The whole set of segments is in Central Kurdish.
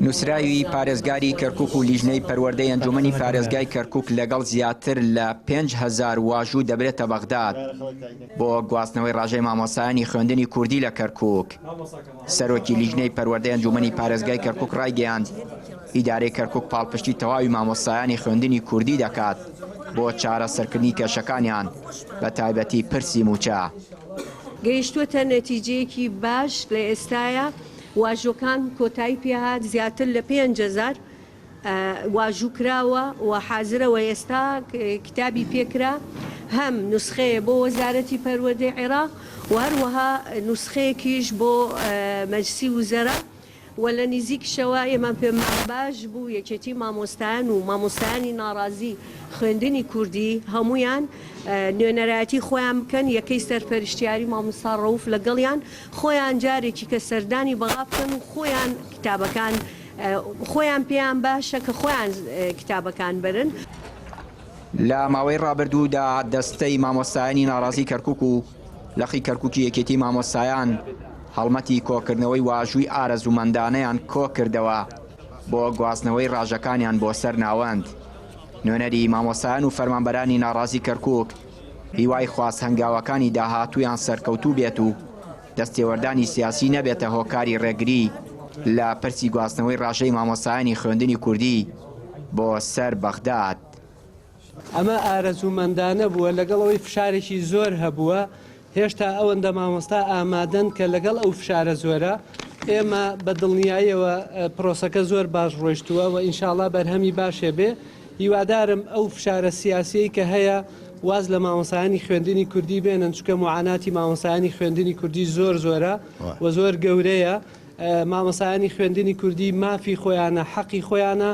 نووسراوی پارێزگاری کەرکووک و لیژنەی پەروەردەی ئەنجومەنی پارێزگای کەرکووک لەگەڵ زیاتر لە 5,000 واژوو دەبرێتە بەغداد بۆ گواستنەوەی ڕاژەی مامۆستایانی خوێندنی کوردی لە کەرکووک. سەرۆکی لیژنەی پەروەردەی ئەنجومەنی پارێزگای کەرکووک ڕایگەیاند ئیدارەی کەرکووک پاڵپشتی تەواوی مامۆستایانی خوێندنی کوردی دەکات بۆ چارەسەرکردنی کێشەکانیان بە تایبەتی پرسی موچە. گەیشتووەتە نەتیجەیەکی باش لە ئێستاە واژۆکان کۆتایی پێهات زیاتر لە 5,000 واژوو کراوە و حازرەوە ئێستا کتابی پێکرا هەم نوسخەیە بۆ وەزارەتی پەروەردەی عێراق و هەروەها نوسخەیەکیش بۆ مەجلیسی وزەرا و لە نزیکشەوە ئێمە پێمان باش بوو یەکێتی مامۆستایان و مامۆستایانی ناڕازی خوێندنی کوردی هەمویان نوێنەرایەتی خۆیان بکەن یەکەی سەرپەرشتیاری مامۆستا ڕەوف لەگەڵیان خۆیان جارێکی کە سەردانی بەغا بکەن و خۆیان کتابەکان خۆیان پێیان باشە کە خۆیان کتابەکان برن. لە ماوەی ڕابردوودا دەستەی مامۆستایانی ناڕازی کەرکووک و لەخی کەرکووکی یەکێتی مامۆستایان هەڵمەتی کۆکردنەوەی واژووی ئارەزومەندانەیان کۆ کردەوە بۆ گواستنەوەی ڕاژەکانیان بۆ سەر ناوەند. نوێنەری مامۆستایان و فەرمانبەرانی ناڕازی کەرکووک هیوای خواست هەنگاوەکانی داهاتوویان سەرکەوتوو بێت و دەستێوەردانی سیاسی نەبێتە هۆکاری ڕێگری لە پرسی گواستنەوەی ڕاژەی مامۆستایانی خوێندنی کوردی بۆ سەر بەغداد. ئەمە ئارەزومەندانە بووە لەگەڵەوەی فشارێکی زۆر هەبووە هێشتا ئەوەندە مامۆستا ئامادەن کە لەگەڵ ئەو فشارە زۆرە ئێمە بە دڵنیاییەوە پرۆسەکە زۆر باش ڕۆیشتووە و ئینشاڵڵا بەرهەمی باشێ بێ. هیوادارم ئەو فشارە سیاسیی کە هەیە واز لە مامۆستایانی خوێندنی کوردی بێنن چونکە معاناتی مامۆستایانی خوێندنی کوردی زۆر زۆرە و زۆر گەورەیە. مامۆستایانی خوێندنی کوردی مافی خۆیانە حەقی خۆیانە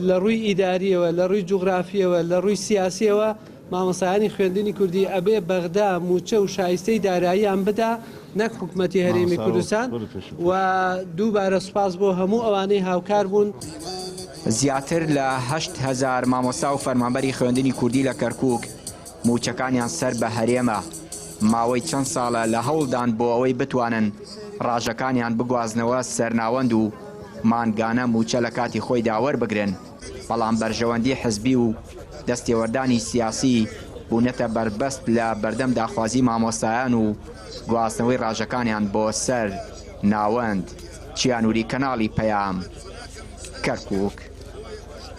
لە ڕووی ئیداریەوە لە ڕووی جوغرافیەوە لە ڕووی سیاسیەوە مامۆستایانی خوێندنی کوردی ئەبێ بەغدا موچە و شایستەی داراییان بدا نەک حکومەتی هەرێمی کوردستان و دووبارە سوپاس بۆ هەموو ئەوانەی هاوکار بوون. زیاتر لە 8,000 مامۆستا و فەرمانبەری خوێندنی کوردی لە کەرکووک موچەکانیان سەر بە هەرێمە ماوەی چەند ساڵە لە هەوڵدان بۆ ئەوەی بتوانن ڕاژەکانیان بگوازنەوە سەرناوەند و مانگانە موچە لە کاتی خۆی داوەربگرن، بەڵام بەرژەوەندی حزبی و دەستێوەردانی سیاسی بوونەتە بربەست لە بەردەم داخوازی مامۆستایان و گواستنەوەی ڕاژەکانیان بۆ سەر ناوەند. چیانووری کەناڵی پەیام، کەرکووک.